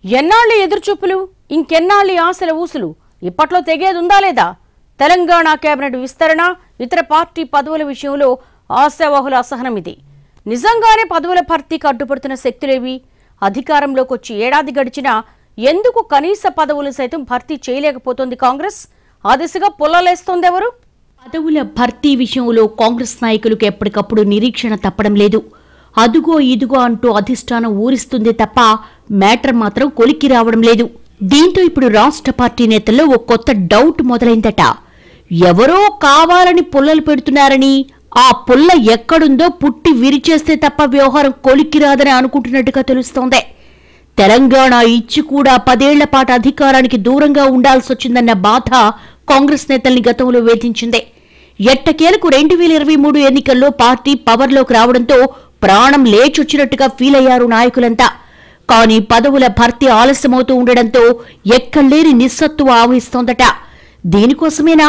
ఎన్నాళ్ళ ఎదురుచూపులు ఇంకెన్నాళ్ళ ఆశల ఊసులు ఇప్పట్లో తెగేదుందా లేదా? తెలంగాణ కేబినెట్ విస్తరణ ఇతర పార్టీ పదవుల విషయంలో ఆశావహుల అసహనం ఇది. నిజంగానే పదవుల భర్తీకి అడ్డుపడుతున్న శక్తులేవి? అధికారంలోకి వచ్చి ఏడాది గడిచినా ఎందుకు కనీస పదవులు సైతం భర్తీ చేయలేకపోతోంది కాంగ్రెస్? ఆ దిశగా పుల్లలేస్తోందెవరు? పదవుల భర్తీ విషయంలో కాంగ్రెస్ నాయకులకు ఎప్పటికప్పుడు నిరీక్షణ తప్పడం లేదు. అదుగో ఇదుగో అంటూ అధిష్టానం ఊరిస్తుంది తప్ప మ్యాటర్ మాత్రం కొలిక్కి రావడం లేదు. దీంతో ఇప్పుడు రాష్ట్ర పార్టీ నేతల్లో ఓ కొత్త డౌట్ మొదలైందట. ఎవరో కావాలని పుల్లలు పెడుతున్నారని, ఆ పుల్ల ఎక్కడుందో పుట్టి విరిచేస్తే తప్ప వ్యవహారం కొలిక్కి రాదని అనుకుంటున్నట్టుగా తెలుస్తోంది. తెలంగాణ ఇచ్చి కూడా 10 ఏళ్ల పాటు అధికారానికి దూరంగా ఉండాల్సొచ్చిందన్న బాధ కాంగ్రెస్ నేతల్ని గతంలో వేధించింది. ఎట్టకేలకు 2023 ఎన్నికల్లో పార్టీ పవర్లోకి రావడంతో ప్రాణం లేచొచ్చినట్టుగా ఫీల్ అయ్యారు నాయకులంతా. కానీ పదవుల భర్తీ ఆలస్యమవుతూ ఉండడంతో ఎక్కడలేని నిస్సత్తువ ఆవహిస్తోందట. దీనికోసమేనా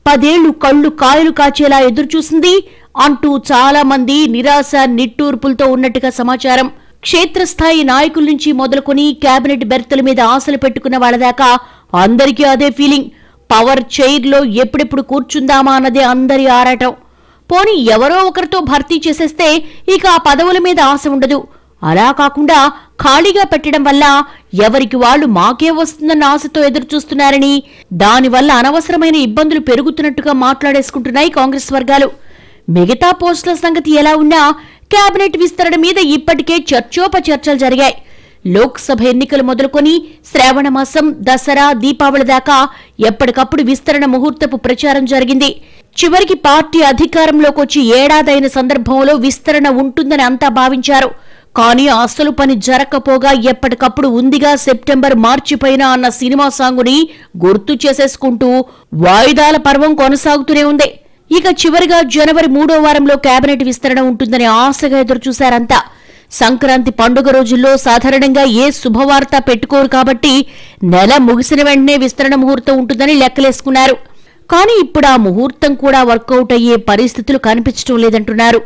10 ఏళ్లు కళ్ళు కాయలు కాచేలా ఎదురుచూసింది అంటూ చాలా మంది నిరాశ నిట్టూర్పులతో ఉన్నట్టుగా సమాచారం. క్షేత్రస్థాయి నాయకుల నుంచి మొదలుకొని కేబినెట్ బెర్తల మీద ఆశలు పెట్టుకున్న వాళ్ళదాకా అందరికీ అదే ఫీలింగ్. పవర్ చైర్లో ఎప్పుడెప్పుడు కూర్చుందామా అన్నదే అందరి ఆరాటం. పోనీ ఎవరో ఒకరితో భర్తీ చేసేస్తే ఇక ఆ పదవుల మీద ఆశ ఉండదు. అలా కాకుండా ఖాళీగా పెట్టడం వల్ల ఎవరికి వాళ్లు మాకే వస్తుందన్న ఆశతో ఎదురుచూస్తున్నారని, దానివల్ల అనవసరమైన ఇబ్బందులు పెరుగుతున్నట్టుగా మాట్లాడేసుకుంటున్నాయి కాంగ్రెస్ వర్గాలు. మిగతా పోస్టుల సంగతి ఎలా ఉన్నా కేబినెట్ విస్తరణ మీద ఇప్పటికే చర్చోపచర్చలు జరిగాయి. లోక్సభ ఎన్నికలు మొదలుకొని శ్రావణ మాసం, దసరా, దీపావళి దాకా ఎప్పటికప్పుడు విస్తరణ ముహూర్తపు ప్రచారం జరిగింది. చివరికి పార్టీ అధికారంలోకి వచ్చి ఏడాదైన సందర్భంలో విస్తరణ ఉంటుందని అంతా భావించారు. కానీ అసలు పని జరగకపోగా ఎప్పటికప్పుడు ఉందిగా సెప్టెంబర్, మార్చి పైన అన్న సినిమా సాంగుని గుర్తు చేసేసుకుంటూ వాయిదాల పర్వం కొనసాగుతూనే ఉంది. ఇక చివరిగా జనవరి 3వ వారంలో కేబినెట్ విస్తరణ ఉంటుందని ఆశగా ఎదురుచూశారంతా. సంక్రాంతి పండుగ రోజుల్లో సాధారణంగా ఏ శుభవార్త పెట్టుకోరు కాబట్టి నెల ముగిసిన వెంటనే విస్తరణ ముహూర్తం ఉంటుందని లెక్కలేసుకున్నారు. కానీ ఇప్పుడు ఆ ముహూర్తం కూడా వర్కౌట్ అయ్యే పరిస్థితులు కనిపించడం లేదంటున్నారు.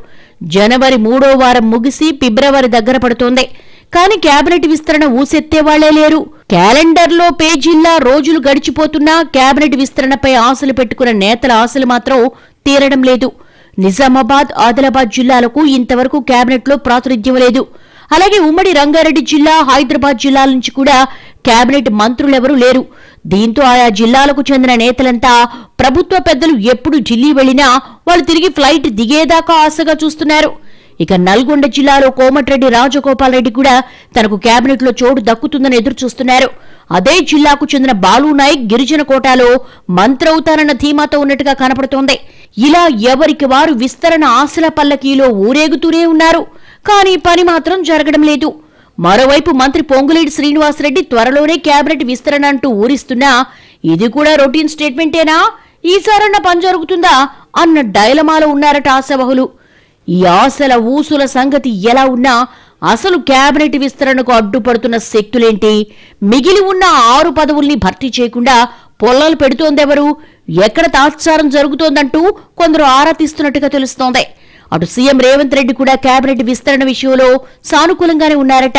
జనవరి 3వ వారం ముగిసి ఫిబ్రవరి దగ్గర పడుతోంది. కానీ కేబినెట్ విస్తరణ ఊసెత్తే వాళ్లే లేరు. క్యాలెండర్లో పేజీల్లా రోజులు గడిచిపోతున్నా కేబినెట్ విస్తరణపై ఆశలు పెట్టుకున్న నేతల ఆశలు మాత్రం తీరడం లేదు. నిజామాబాద్, ఆదిలాబాద్ జిల్లాలకు ఇంతవరకు కేబినెట్లో ప్రాతినిధ్యం లేదు. అలాగే ఉమ్మడి రంగారెడ్డి జిల్లా, హైదరాబాద్ జిల్లాల నుంచి కూడా కేబినెట్ మంత్రులెవరూ లేరు. దీంతో ఆయా జిల్లాలకు చెందిన నేతలంతా ప్రభుత్వ పెద్దలు ఎప్పుడు ఢిల్లీ వెళ్లినా వాళ్ళు తిరిగి ఫ్లైట్ దిగేదాకా ఆశగా చూస్తున్నారు. ఇక నల్గొండ జిల్లాలో కోమటిరెడ్డి రాజగోపాల్ రెడ్డి కూడా తనకు కేబినెట్లో చోటు దక్కుతుందని ఎదురు చూస్తున్నారు. అదే జిల్లాకు చెందిన బాలు నాయక్ గిరిజన కోటాలో మంత్రి అవుతారన్న ధీమాతో ఉన్నట్టుగా కనపడుతోంది. ఇలా ఎవరికి వారు విస్తరణ ఆశల పల్లకీలో ఊరేగుతూనే ఉన్నారు. కానీ పని మాత్రం జరగడం లేదు. మరోవైపు మంత్రి పొంగులేటి శ్రీనివాసరెడ్డి త్వరలోనే కేబినెట్ విస్తరణ అంటూ ఊరిస్తున్నా ఇది కూడా రొటీన్ స్టేట్మెంటేనా, ఈసారన్న పని జరుగుతుందా అన్న డైలమాలో ఉన్నారట ఆశావహులు. ఈ ఆశల ఊసుల సంగతి ఎలా ఉన్నా అసలు కేబినెట్ విస్తరణకు అడ్డుపడుతున్న శక్తులేంటి? మిగిలి ఉన్న 6 పదవుల్ని భర్తీ చేయకుండా పొల్లలు పెడుతోందెవరు? ఎక్కడ తాత్సారం జరుగుతోందంటూ కొందరు ఆరా తీస్తున్నట్టుగా తెలుస్తోంది. అటు సీఎం రేవంత్ రెడ్డి కూడా కేబినెట్ విస్తరణ విషయంలో సానుకూలంగానే ఉన్నారట.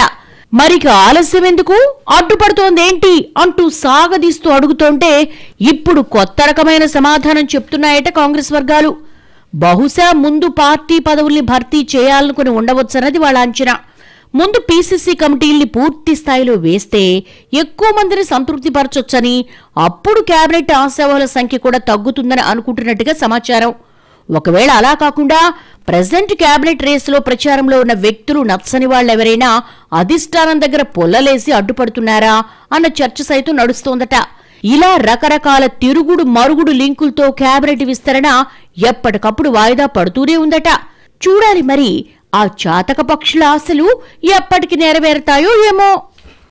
మరిక ఆలస్యం ఎందుకు, అడ్డుపడుతోందేంటి అంటూ సాగదీస్తూ అడుగుతోంటే ఇప్పుడు కొత్త రకమైన సమాధానం చెప్తున్నాయట కాంగ్రెస్ వర్గాలు. బహుశా ముందు పార్టీ పదవుల్ని భర్తీ చేయాలనుకుని ఉండవచ్చన్నది వాళ్ళ అంచనా. ముందు పీసీసీ కమిటీల్ని పూర్తి స్థాయిలో వేస్తే ఎక్కువ మందిని సంతృప్తిపరచొచ్చని, అప్పుడు కేబినెట్ ఆశావహుల సంఖ్య కూడా తగ్గుతుందని అనుకుంటున్నట్టుగా సమాచారం. ఒకవేళ అలా కాకుండా ప్రెసిడెంట్ కేబినెట్ రేసులో ప్రచారంలో ఉన్న వ్యక్తులు నచ్చని వాళ్ళెవరైనా అధిష్టానం దగ్గర పొల్లలేసి అడ్డుపడుతున్నారా అన్న చర్చ సైతం నడుస్తోందట. ఇలా రకరకాల తిరుగుడు మరుగుడు లింకులతో కేబినెట్ విస్తరణ ఎప్పటికప్పుడు వాయిదా పడుతూనే ఉందట. చూడాలి మరి ఆ చాతక పక్షుల ఆశలు ఎప్పటికి నెరవేరుతాయో ఏమో.